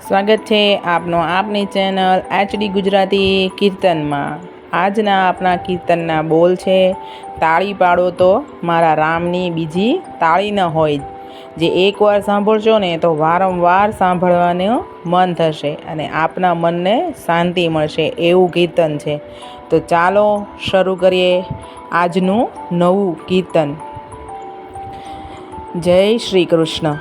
સ્વાગત છે આપનો આપની ચેનલ એચડી ગુજરાતી કીર્તનમાં। આજના આપણા કીર્તનના બોલ છે, તાળી પાડો તો મારા રામની બીજી તાળી ન હોય। જે એકવાર સાંભળશો ને તો વારંવાર સાંભળવાનું મન થશે અને આપના મનને શાંતિ મળશે, એવું કીર્તન છે। તો ચાલો શરૂ કરીએ આજનું નવું કીર્તન। જય શ્રી કૃષ્ણ।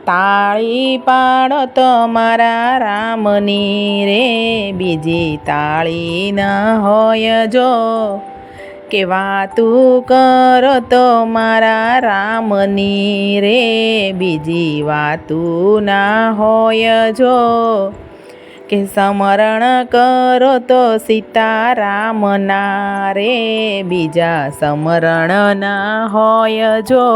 તાળી પાડો તો મારા રામની રે, બીજી તાળી ન હોય જો। કે વાતું કરો તો મારા રામની રે, બીજી વાતું ના હોય જો। કે સ્મરણ કરો તો સીતારામના રે, બીજા સ્મરણ ના હોય જો।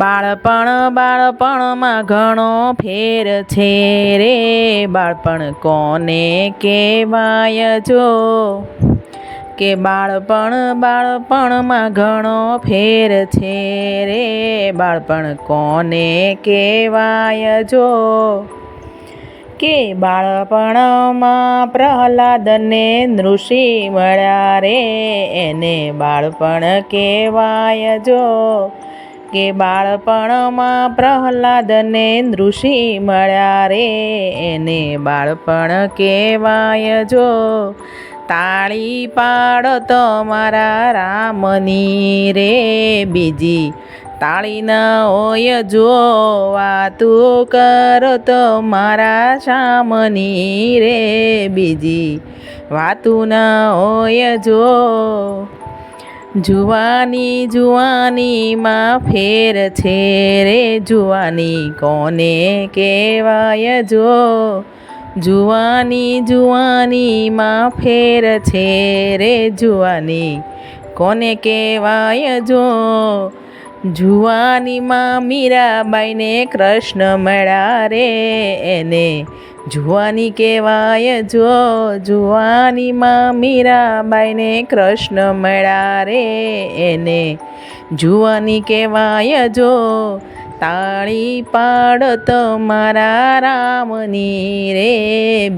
બાળપણમાં ઘણો ફેર છે રે, બાળપણ કોને કહેવાય જો। કે બાળપણમાં ઘણો ફેર છે રે, બાળપણ કોને કહેવાય જો। કે બાળપણમાં પ્રહલાદને ઋષિ મળ્યા રે, એને બાળપણ કહેવાય જો। કે બાળપણમાં પ્રહલાદને ઋષિ મળ્યા રે, એને બાળપણ કહેવાય જો। તાળી પાડો તો મારા રામની રે, બીજી તાળી ન હોય જો। વાતું કરો તો મારા શ્યામની રે, બીજી વાતું ન હોય જો। જુવાનીમાં ફેર છે રે, જુવાની કોને કહેવાય જો। જુવાનીમાં ફેર છે રે, જુવાની કોને કહેવાય જો। જુવાનીમાં મીરાબાઈને કૃષ્ણ મળ્યા રે, એને જુવાની કહેવાય જો। જુવાનીમાં મીરાબાઈને કૃષ્ણ મળ્યા રે, એને જુવાની કહેવાય જો। તાળી પાડો તો મારા રામની રે,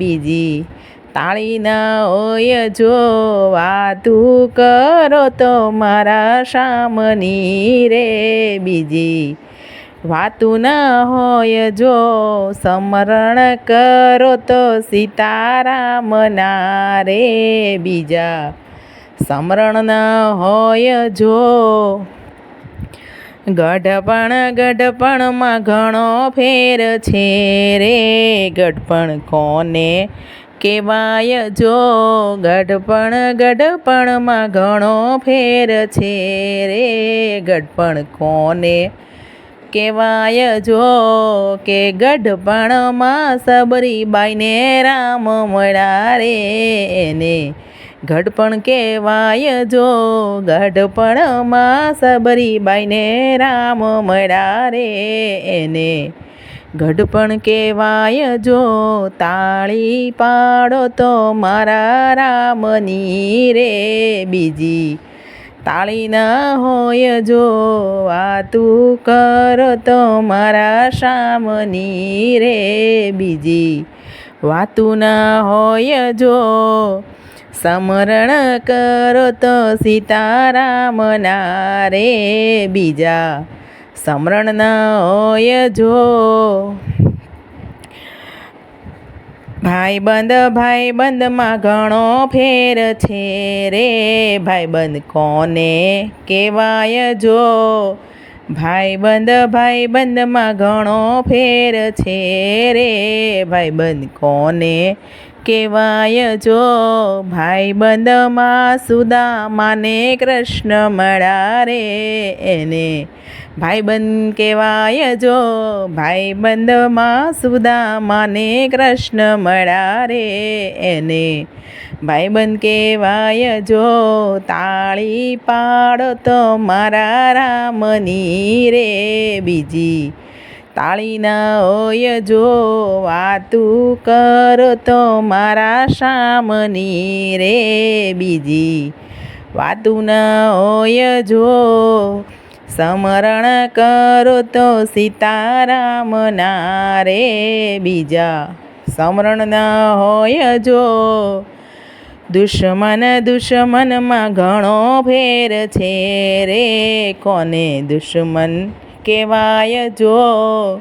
બીજી તાળી ના હોય જો। વાતું કરો તો મારા શ્યામની રે, બીજી વાતું ના હોય જો। સ્મરણ કરો તો સીતારામના રે, બીજા સ્મરણ ના હોય જો। ગઢપણમાં ઘણો ફેર છે રે, ગઢપણ કોને કહેવાય જો। ગઢપણમાં ઘણો ફેર છે રે, ગઢપણ કોને કહેવાય જો। કે ગઢપણમાં સબરીબાઈને રામ મળ્યા રે, એને ગઢપણ કહેવાય જો। ગઢપણમાં સબરીબાઈને રામ મળ્યા રે, એને ગઢપણ કહેવાય જો। તાળી પાડો તો મારા રામની રે, બીજી તાળી ના હોય જો। વાતું કરો તો મારા શ્યામની રે, બીજી વાતું ના હોય જો। સ્મરણ કરો તો સીતારામના રે, બીજા સ્મરણ ના હોય જો। ભાઈબંધમાં ઘણો ફેર છે રે, ભાઈબંધ કોને કહેવાય જો। ભાઈબંધમાં ઘણો ફેર છે રે, ભાઈબંધ કોને કહેવાય જો। ભાઈબંધમાં સુદામાને કૃષ્ણ મળ્યા રે, એને ભાઈબંધ કહેવાય જો। ભાઈબંધમાં સુદામાને કૃષ્ણ મળ્યા રે, એને ભાઈબંધ કહેવાય જો। તાળી પાડો તો મારા રામની રે, બીજી તાળી ના હોય જો। વાતું કરો તો મારા શ્યામની રે, બીજી વાતું ના હોય જો। સમરણ કરો તો સીતારામના રે બીજા સમરણ ન હોય જો દુશ્મનમાં ઘણો ફેર છે રે કોને દુશ્મન કહેવાય જો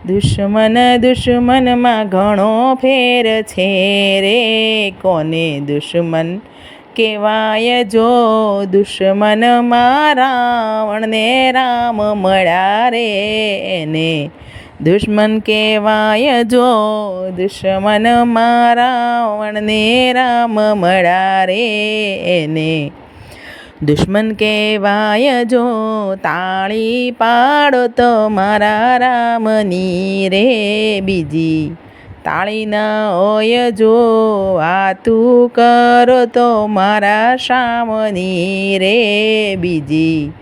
દુશ્મનમાં ઘણો ફેર છે રે કોને દુશ્મન કહેવાય જો દુશ્મનમાં રાવણને રામ મળ્યા રે એને દુશ્મન કહેવાય જો દુશ્મનમાં રાવણને રામ મળ્યા રે એને દુશ્મન કહેવાય જો તાળી પાડો તો મારા રામની રે બીજી તાળી ન હોય જો વાતું કરો તો મારા શામની રે બીજી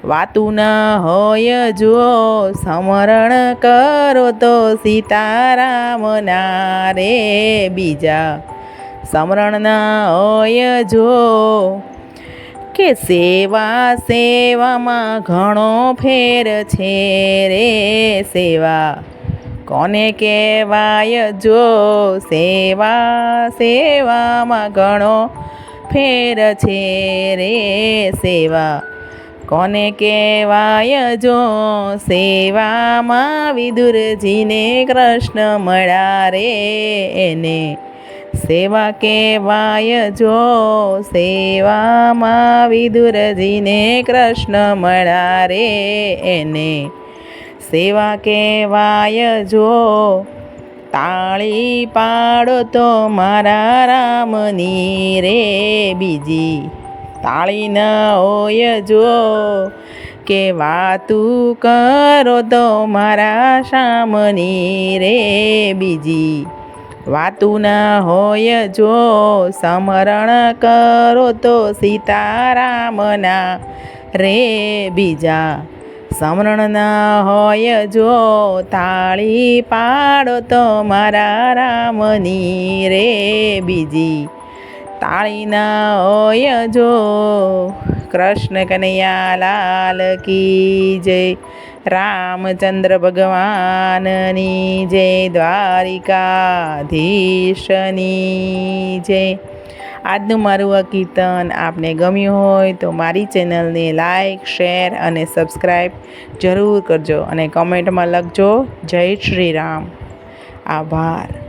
વાતું ન હોય જો સમરણ કરો તો સીતારામના રે બીજા સમરણ ન હોય જો કે સેવામાં ઘણો ફેર છે રે સેવા કોને કહેવાય જો સેવામાં ઘણો ફેર છે રે સેવા કોને કહેવાય જો સેવામાં વિદુરજીને કૃષ્ણ મળ્યા રે એને સેવા કહેવાય જો સેવામાં વિદુરજીને કૃષ્ણ મળ્યા રે એને સેવા કહેવાય જો તાળી પાડો તો મારા રામની રે બીજી તાળી ન હોય જો કે વાતું કરો તો મારા શામની રે બીજી વાતું ન હોય જો સમરણ કરો તો સીતારામના રે બીજા સમરણ ન હોય જો તાળી પાડો તો મારા રામની રે બીજી તાળી ન હોય જો કૃષ્ણ કનૈયા લાલ કી જય રામચંદ્ર ભગવાનની જય દ્વારિકાધીશની જય આજનું મારું આ કીર્તન આપને ગમ્યું હોય તો મારી ચેનલને લાઈક શેર અને સબસ્ક્રાઈબ જરૂર કરજો અને કમેન્ટમાં લખજો જય શ્રી રામ. આભાર.